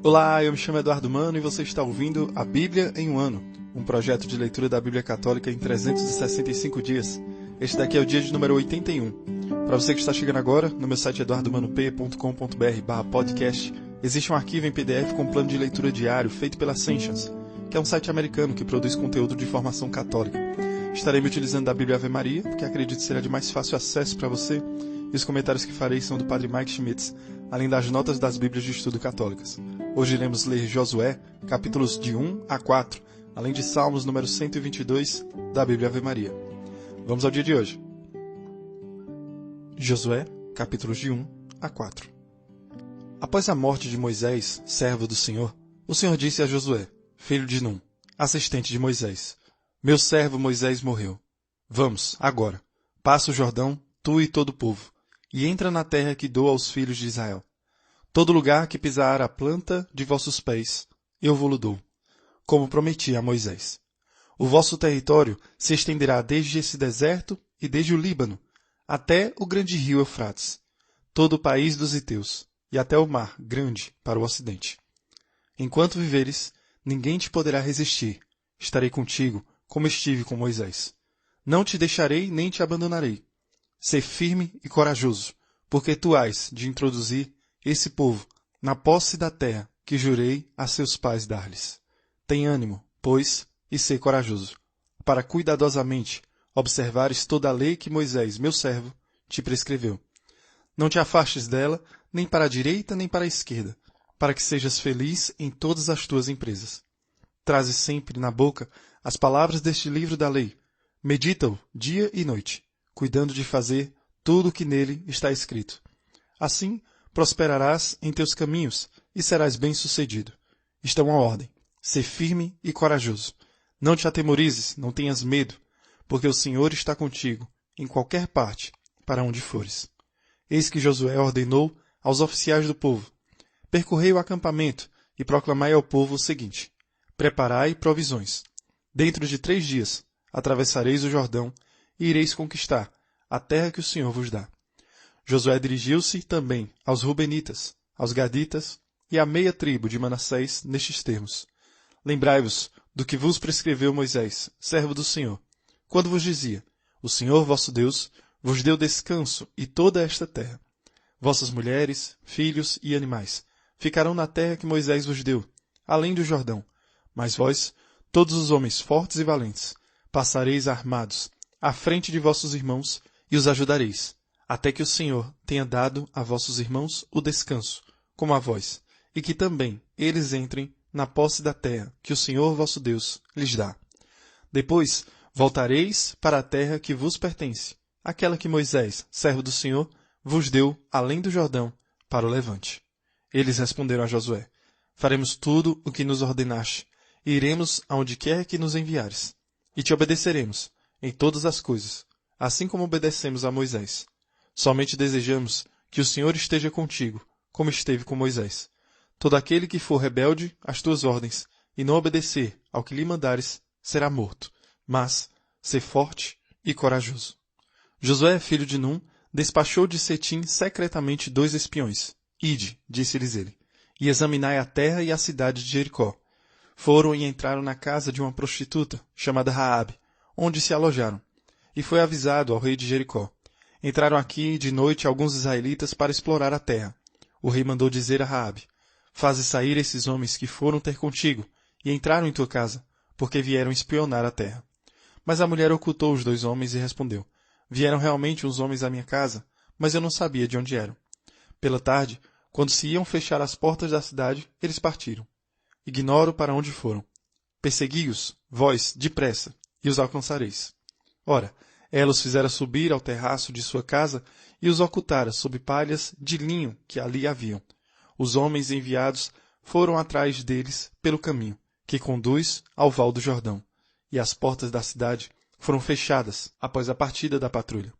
Olá, eu me chamo Eduardo Mano e você está ouvindo A Bíblia em um Ano, um projeto de leitura da Bíblia Católica em 365 dias. Este daqui é o dia de número 81. Para você que está chegando agora, no meu site eduardomanop.com.br/podcast, existe um arquivo em PDF com plano de leitura diário feito pela Ascensions, que é um site americano que produz conteúdo de formação católica. Estarei me utilizando da Bíblia Ave Maria, porque acredito que será de mais fácil acesso para você, e os comentários que farei são do Padre Mike Schmitz, além das notas das Bíblias de Estudo Católicas. Hoje iremos ler Josué, capítulos de 1 a 4, além de Salmos número 122 da Bíblia Ave Maria. Vamos ao dia de hoje. Josué, capítulos de 1 a 4. Após a morte de Moisés, servo do Senhor, o Senhor disse a Josué, filho de Num, assistente de Moisés: Meu servo Moisés morreu. Vamos, agora, passa o Jordão, tu e todo o povo, e entra na terra que dou aos filhos de Israel. Todo lugar que pisar a planta de vossos pés, eu vou-lo dou, como prometi a Moisés. O vosso território se estenderá desde esse deserto e desde o Líbano, até o grande rio Eufrates, todo o país dos heteus, e até o mar grande para o ocidente. Enquanto viveres, ninguém te poderá resistir. Estarei contigo, como estive com Moisés. Não te deixarei nem te abandonarei. Sê firme e corajoso, porque tu hás de introduzir esse povo na posse da terra que jurei a seus pais dar-lhes. Tem ânimo, pois, e sê corajoso, para cuidadosamente observares toda a lei que Moisés, meu servo, te prescreveu. Não te afastes dela, nem para a direita nem para a esquerda, para que sejas feliz em todas as tuas empresas. Traze sempre na boca as palavras deste livro da lei. Medita-o dia e noite, cuidando de fazer tudo o que nele está escrito. Assim, prosperarás em teus caminhos e serás bem-sucedido. Estão à ordem. Sê firme e corajoso. Não te atemorizes, não tenhas medo, porque o Senhor está contigo em qualquer parte para onde fores. Eis que Josué ordenou aos oficiais do povo: percorrei o acampamento e proclamai ao povo o seguinte: preparai provisões. Dentro de 3 dias atravessareis o Jordão e ireis conquistar a terra que o Senhor vos dá. Josué dirigiu-se também aos Rubenitas, aos Gaditas e à meia tribo de Manassés nestes termos: lembrai-vos do que vos prescreveu Moisés, servo do Senhor, quando vos dizia: o Senhor vosso Deus vos deu descanso e toda esta terra. Vossas mulheres, filhos e animais ficarão na terra que Moisés vos deu, além do Jordão. Mas vós, todos os homens fortes e valentes, passareis armados à frente de vossos irmãos e os ajudareis, até que o Senhor tenha dado a vossos irmãos o descanso, como a vós, e que também eles entrem na posse da terra que o Senhor vosso Deus lhes dá. Depois voltareis para a terra que vos pertence, aquela que Moisés, servo do Senhor, vos deu além do Jordão, para o levante. Eles responderam a Josué: faremos tudo o que nos ordenaste, e iremos aonde quer que nos enviares, e te obedeceremos em todas as coisas, assim como obedecemos a Moisés. Somente desejamos que o Senhor esteja contigo, como esteve com Moisés. Todo aquele que for rebelde às tuas ordens e não obedecer ao que lhe mandares, será morto. Mas sê forte e corajoso. Josué, filho de Num, despachou de Setim secretamente 2 espiões. Ide, disse-lhes ele, e examinai a terra e a cidade de Jericó. Foram e entraram na casa de uma prostituta, chamada Raabe, onde se alojaram. E foi avisado ao rei de Jericó: entraram aqui de noite alguns israelitas para explorar a terra. O rei mandou dizer a Raabe: faze sair esses homens que foram ter contigo e entraram em tua casa, porque vieram espionar a terra. Mas a mulher ocultou os 2 homens e respondeu: vieram realmente uns homens à minha casa, mas eu não sabia de onde eram. Pela tarde, quando se iam fechar as portas da cidade, eles partiram. Ignoro para onde foram. Persegui-os, vós, depressa, e os alcançareis. Ora, ela os fizera subir ao terraço de sua casa e os ocultara sob palhas de linho que ali haviam. Os homens enviados foram atrás deles pelo caminho que conduz ao val do Jordão, e as portas da cidade foram fechadas após a partida da patrulha.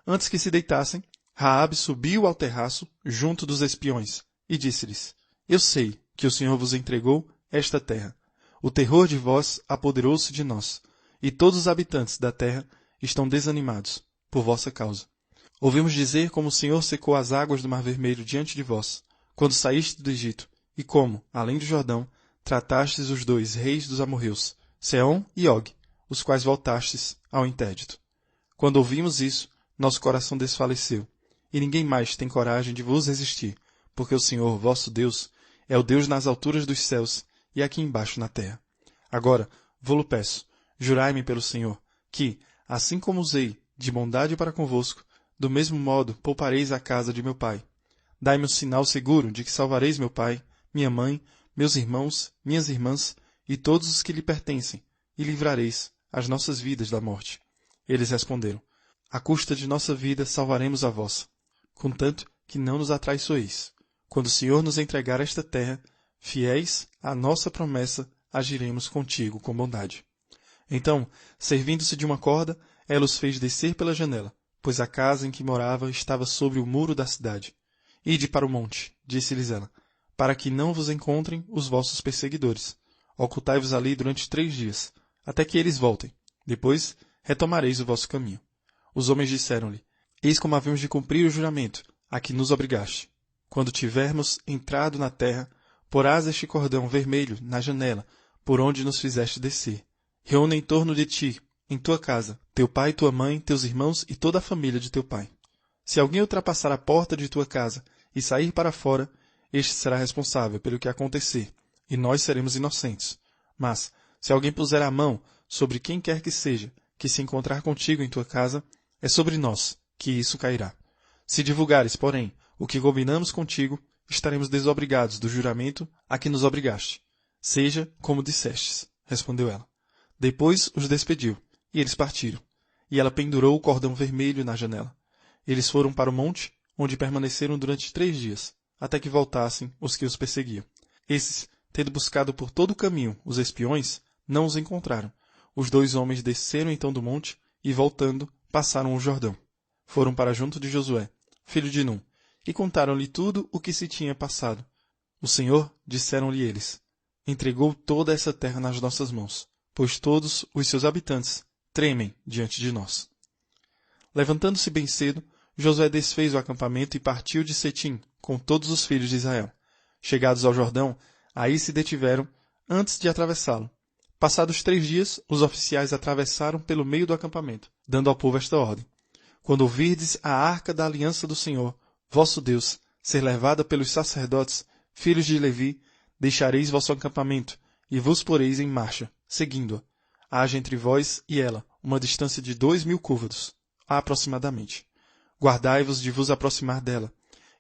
Antes que se deitassem, Raabe subiu ao terraço junto dos espiões e disse-lhes: eu sei que o Senhor vos entregou esta terra. O terror de vós apoderou-se de nós, e todos os habitantes da terra estão desanimados por vossa causa. Ouvimos dizer como o Senhor secou as águas do Mar Vermelho diante de vós, quando saíste do Egito, e como, além do Jordão, tratastes os 2 reis dos amorreus, Seom e Og, os quais voltastes ao interdito. Quando ouvimos isso, nosso coração desfaleceu, e ninguém mais tem coragem de vos resistir, porque o Senhor, vosso Deus, é o Deus nas alturas dos céus e aqui embaixo na terra. Agora, vô-lo peço, jurai-me pelo Senhor, que, assim como usei de bondade para convosco, do mesmo modo poupareis a casa de meu pai. Dai-me um sinal seguro de que salvareis meu pai, minha mãe, meus irmãos, minhas irmãs e todos os que lhe pertencem, e livrareis as nossas vidas da morte. Eles responderam: à custa de nossa vida salvaremos a vossa, contanto que não nos atraiçoeis. Quando o Senhor nos entregar esta terra, fiéis à nossa promessa, agiremos contigo com bondade. Então, servindo-se de uma corda, ela os fez descer pela janela, pois a casa em que morava estava sobre o muro da cidade. Ide para o monte, disse-lhes ela, para que não vos encontrem os vossos perseguidores. Ocultai-vos ali durante 3 dias, até que eles voltem. Depois retomareis o vosso caminho. Os homens disseram-lhe: eis como havemos de cumprir o juramento, a que nos obrigaste. Quando tivermos entrado na terra, porás este cordão vermelho na janela, por onde nos fizeste descer. Reúne em torno de ti, em tua casa, teu pai, tua mãe, teus irmãos e toda a família de teu pai. Se alguém ultrapassar a porta de tua casa e sair para fora, este será responsável pelo que acontecer, e nós seremos inocentes. Mas, se alguém puser a mão sobre quem quer que seja, que se encontrar contigo em tua casa, é sobre nós que isso cairá. Se divulgares, porém, o que combinamos contigo, estaremos desobrigados do juramento a que nos obrigaste. Seja como dissestes, respondeu ela. Depois os despediu, e eles partiram. E ela pendurou o cordão vermelho na janela. Eles foram para o monte, onde permaneceram durante 3 dias, até que voltassem os que os perseguiam. Esses, tendo buscado por todo o caminho os espiões, não os encontraram. Os 2 homens desceram então do monte, e voltando, passaram o Jordão. Foram para junto de Josué, filho de Num, e contaram-lhe tudo o que se tinha passado. O Senhor, disseram-lhe eles, entregou toda essa terra nas nossas mãos, pois todos os seus habitantes tremem diante de nós. Levantando-se bem cedo, Josué desfez o acampamento e partiu de Setim com todos os filhos de Israel. Chegados ao Jordão, aí se detiveram antes de atravessá-lo. Passados 3 dias, os oficiais atravessaram pelo meio do acampamento, dando ao povo esta ordem: quando ouvirdes a arca da aliança do Senhor, vosso Deus, ser levada pelos sacerdotes, filhos de Levi, deixareis vosso acampamento, e vos poreis em marcha, seguindo-a. Haja entre vós e ela uma distância de 2.000 côvados, aproximadamente. Guardai-vos de vos aproximar dela,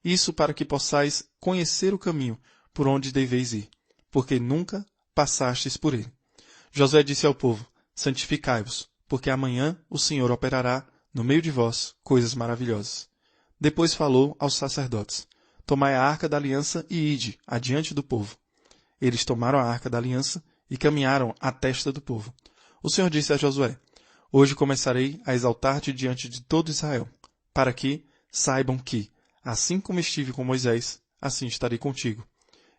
isso para que possais conhecer o caminho por onde deveis ir, porque nunca passastes por ele. Josué disse ao povo: santificai-vos, porque amanhã o Senhor operará no meio de vós coisas maravilhosas. Depois falou aos sacerdotes: tomai a arca da aliança e ide adiante do povo. Eles tomaram a arca da aliança e caminharam à testa do povo. O Senhor disse a Josué: hoje começarei a exaltar-te diante de todo Israel, para que saibam que, assim como estive com Moisés, assim estarei contigo.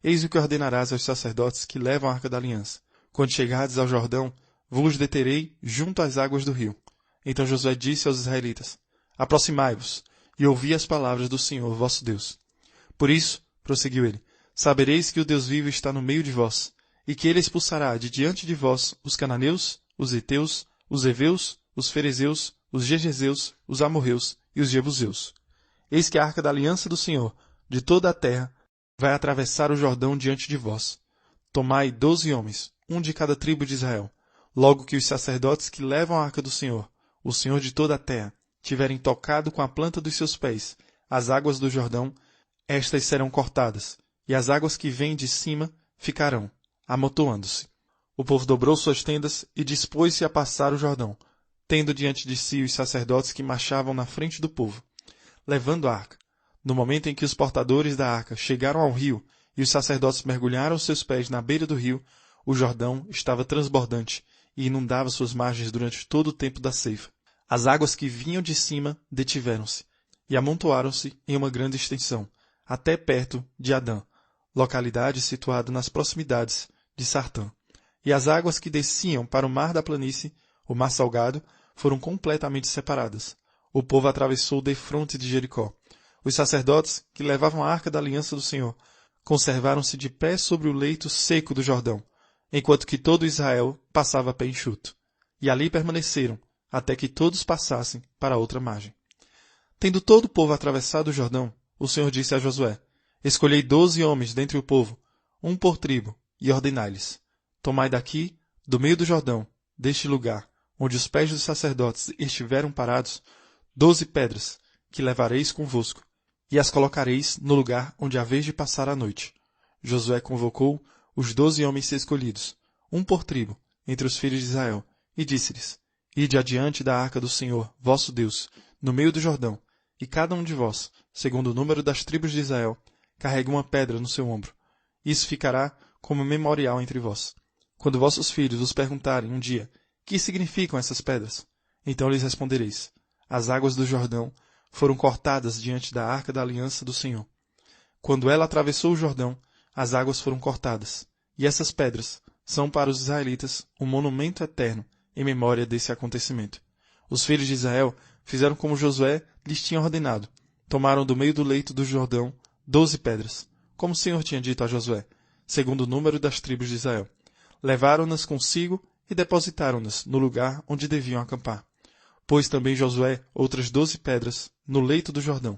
Eis o que ordenarás aos sacerdotes que levam a arca da aliança. Quando chegardes ao Jordão, vos deterei junto às águas do rio. Então Josué disse aos israelitas: aproximai-vos e ouvi as palavras do Senhor vosso Deus. Por isso, prosseguiu ele, sabereis que o Deus vivo está no meio de vós, e que ele expulsará de diante de vós os cananeus, os heteus, os heveus, os ferezeus, os gergeseus, os amorreus e os jebuseus. Eis que a arca da aliança do Senhor, de toda a terra, vai atravessar o Jordão diante de vós. Tomai 12 homens, um de cada tribo de Israel. Logo que os sacerdotes que levam a arca do Senhor, o Senhor de toda a terra, tiverem tocado com a planta dos seus pés as águas do Jordão, estas serão cortadas, e as águas que vêm de cima ficarão, amontoando-se. O povo dobrou suas tendas e dispôs-se a passar o Jordão, tendo diante de si os sacerdotes que marchavam na frente do povo, levando a arca. No momento em que os portadores da arca chegaram ao rio e os sacerdotes mergulharam seus pés na beira do rio, o Jordão estava transbordante e inundava suas margens durante todo o tempo da ceifa. As águas que vinham de cima detiveram-se e amontoaram-se em uma grande extensão, até perto de Adã, localidade situada nas proximidades de Sartã. E as águas que desciam para o mar da planície, o mar salgado, foram completamente separadas. O povo atravessou defronte de Jericó. Os sacerdotes, que levavam a arca da aliança do Senhor, conservaram-se de pé sobre o leito seco do Jordão, enquanto que todo Israel passava a pé enxuto. E ali permaneceram, até que todos passassem para a outra margem. Tendo todo o povo atravessado o Jordão, o Senhor disse a Josué: Escolhei 12 homens dentre o povo, um por tribo, e ordenai-lhes: Tomai daqui, do meio do Jordão, deste lugar, onde os pés dos sacerdotes estiveram parados, 12 pedras, que levareis convosco, e as colocareis no lugar onde haveis de passar a noite. Josué convocou os 12 homens escolhidos, um por tribo, entre os filhos de Israel, e disse-lhes: Ide adiante da arca do Senhor, vosso Deus, no meio do Jordão, e cada um de vós, segundo o número das tribos de Israel, carregue uma pedra no seu ombro. Isso ficará como memorial entre vós. Quando vossos filhos vos perguntarem um dia: Que significam essas pedras? Então lhes respondereis: As águas do Jordão foram cortadas diante da arca da aliança do Senhor. Quando ela atravessou o Jordão, as águas foram cortadas. E essas pedras são para os israelitas um monumento eterno em memória desse acontecimento. Os filhos de Israel fizeram como Josué lhes tinha ordenado. Tomaram do meio do leito do Jordão 12 pedras, como o Senhor tinha dito a Josué, segundo o número das tribos de Israel. Levaram-nas consigo e depositaram-nas no lugar onde deviam acampar. Pôs também Josué outras 12 pedras no leito do Jordão,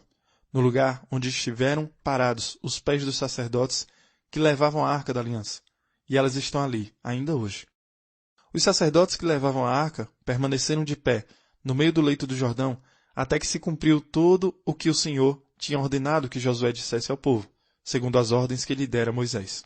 no lugar onde estiveram parados os pés dos sacerdotes que levavam a arca da aliança, e elas estão ali, ainda hoje. Os sacerdotes que levavam a arca permaneceram de pé, no meio do leito do Jordão, até que se cumpriu todo o que o Senhor tinha ordenado que Josué dissesse ao povo, segundo as ordens que lhe dera Moisés.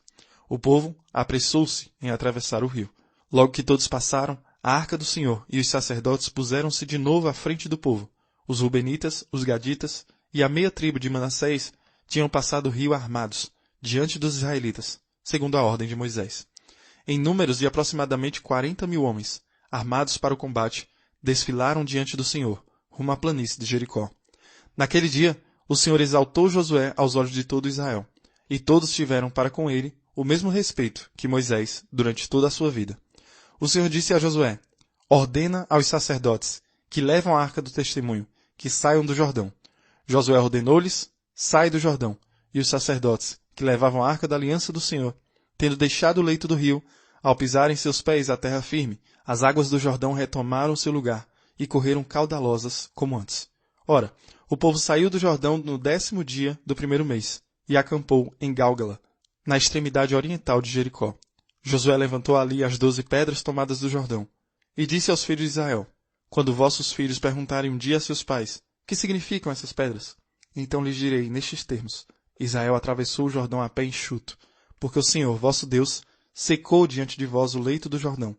O povo apressou-se em atravessar o rio. Logo que todos passaram, a arca do Senhor e os sacerdotes puseram-se de novo à frente do povo. Os Rubenitas, os Gaditas e a meia tribo de Manassés tinham passado o rio armados, diante dos israelitas, segundo a ordem de Moisés. Em números de aproximadamente 40.000 homens, armados para o combate, desfilaram diante do Senhor, rumo à planície de Jericó. Naquele dia, o Senhor exaltou Josué aos olhos de todo Israel, e todos tiveram para com ele o mesmo respeito que Moisés durante toda a sua vida. O Senhor disse a Josué: Ordena aos sacerdotes que levam a arca do testemunho, que saiam do Jordão. Josué ordenou-lhes: Sai do Jordão. E os sacerdotes, que levavam a arca da aliança do Senhor, tendo deixado o leito do rio, ao pisarem seus pés à terra firme, as águas do Jordão retomaram seu lugar e correram caudalosas como antes. Ora, o povo saiu do Jordão no 10º dia do primeiro mês e acampou em Gálgala, na extremidade oriental de Jericó. Josué levantou ali as 12 pedras tomadas do Jordão e disse aos filhos de Israel: Quando vossos filhos perguntarem um dia a seus pais: Que significam essas pedras? Então lhes direi nestes termos: Israel atravessou o Jordão a pé enxuto, porque o Senhor, vosso Deus, secou diante de vós o leito do Jordão,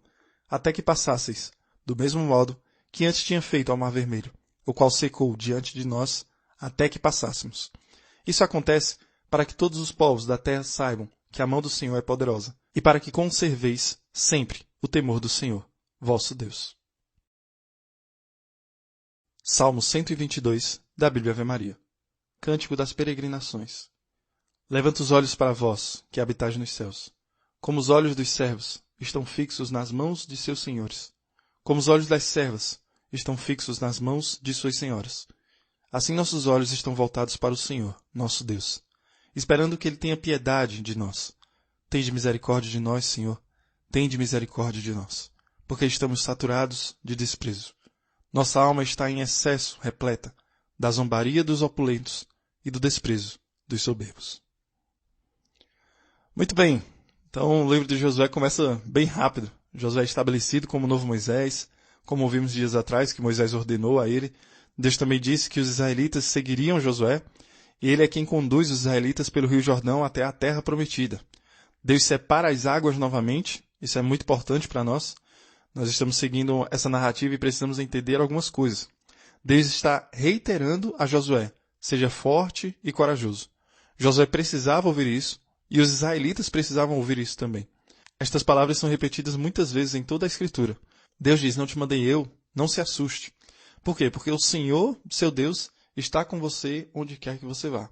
até que passasseis, do mesmo modo que antes tinha feito ao Mar Vermelho, o qual secou diante de nós até que passássemos. Isso acontece para que todos os povos da terra saibam que a mão do Senhor é poderosa, e para que conserveis sempre o temor do Senhor, vosso Deus. Salmo 122, da Bíblia Ave Maria. Cântico das Peregrinações. Levanta os olhos para vós, que habitais nos céus. Como os olhos dos servos estão fixos nas mãos de seus senhores, como os olhos das servas estão fixos nas mãos de suas senhoras. Assim nossos olhos estão voltados para o Senhor, nosso Deus, esperando que Ele tenha piedade de nós. Tende misericórdia de nós, Senhor, tende misericórdia de nós, porque estamos saturados de desprezo. Nossa alma está em excesso repleta da zombaria dos opulentos e do desprezo dos soberbos. Muito bem, então o livro de Josué começa bem rápido. Josué é estabelecido como novo Moisés, como ouvimos dias atrás, que Moisés ordenou a ele. Deus também disse que os israelitas seguiriam Josué, e ele é quem conduz os israelitas pelo Rio Jordão até a terra prometida. Deus separa as águas novamente, isso é muito importante para nós. Nós estamos seguindo essa narrativa e precisamos entender algumas coisas. Deus está reiterando a Josué: seja forte e corajoso. Josué precisava ouvir isso, e os israelitas precisavam ouvir isso também. Estas palavras são repetidas muitas vezes em toda a Escritura. Deus diz: não te mandei eu, não se assuste. Por quê? Porque o Senhor, seu Deus, está com você onde quer que você vá.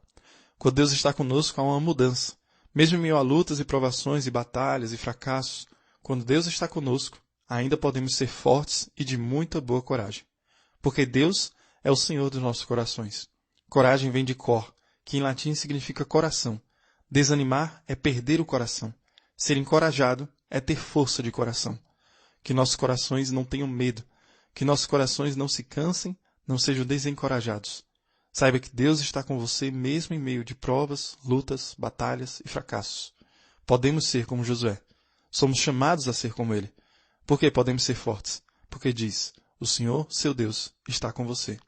Quando Deus está conosco, há uma mudança. Mesmo em meio a lutas e provações e batalhas e fracassos, quando Deus está conosco, ainda podemos ser fortes e de muita boa coragem. Porque Deus é o Senhor dos nossos corações. Coragem vem de cor, que em latim significa coração. Desanimar é perder o coração. Ser encorajado é ter força de coração. Que nossos corações não tenham medo. Que nossos corações não se cansem, não sejam desencorajados. Saiba que Deus está com você mesmo em meio de provas, lutas, batalhas e fracassos. Podemos ser como Josué. Somos chamados a ser como ele. Por que podemos ser fortes? Porque diz, o Senhor, seu Deus, está com você.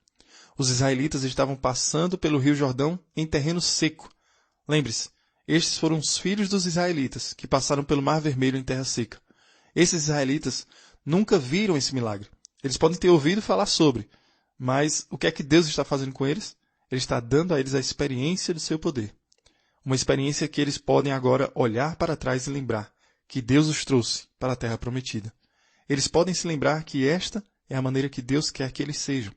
Os israelitas estavam passando pelo rio Jordão em terreno seco. Lembre-se, estes foram os filhos dos israelitas que passaram pelo Mar Vermelho em terra seca. Esses israelitas nunca viram esse milagre. Eles podem ter ouvido falar sobre, mas o que é que Deus está fazendo com eles? Ele está dando a eles a experiência do seu poder. Uma experiência que eles podem agora olhar para trás e lembrar que Deus os trouxe para a terra prometida. Eles podem se lembrar que esta é a maneira que Deus quer que eles sejam.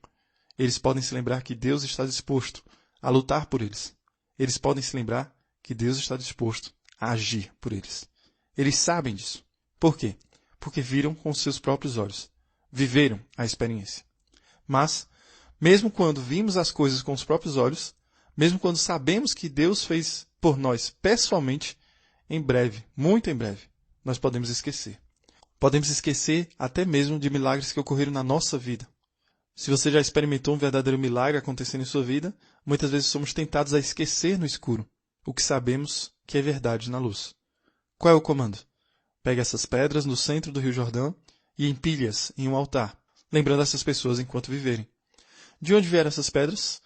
Eles podem se lembrar que Deus está disposto a lutar por eles. Eles podem se lembrar que Deus está disposto a agir por eles. Eles sabem disso. Por quê? Porque viram com seus próprios olhos. Viveram a experiência. Mas, mesmo quando vimos as coisas com os próprios olhos, mesmo quando sabemos que Deus fez por nós pessoalmente, em breve, muito em breve, nós podemos esquecer. Podemos esquecer até mesmo de milagres que ocorreram na nossa vida. Se você já experimentou um verdadeiro milagre acontecendo em sua vida, muitas vezes somos tentados a esquecer no escuro o que sabemos que é verdade na luz. Qual é o comando? Pegue essas pedras no centro do Rio Jordão e empilhe-as em um altar, lembrando essas pessoas enquanto viverem. De onde vieram essas pedras?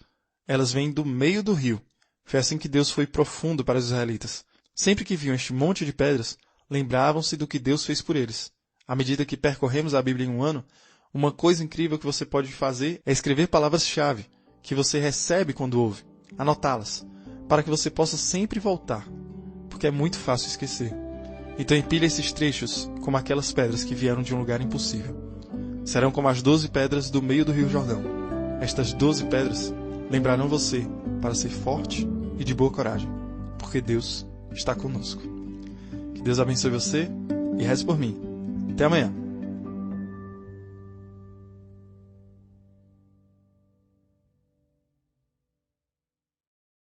Elas vêm do meio do rio. Foi assim que Deus foi profundo para os israelitas. Sempre que viam este monte de pedras, lembravam-se do que Deus fez por eles. À medida que percorremos a Bíblia em um ano, uma coisa incrível que você pode fazer é escrever palavras-chave que você recebe quando ouve, anotá-las, para que você possa sempre voltar, porque é muito fácil esquecer. Então empilhe esses trechos como aquelas pedras que vieram de um lugar impossível. Serão como as 12 pedras do meio do Rio Jordão. Estas 12 pedras lembrarão você para ser forte e de boa coragem, porque Deus está conosco. Que Deus abençoe você e reze por mim. Até amanhã.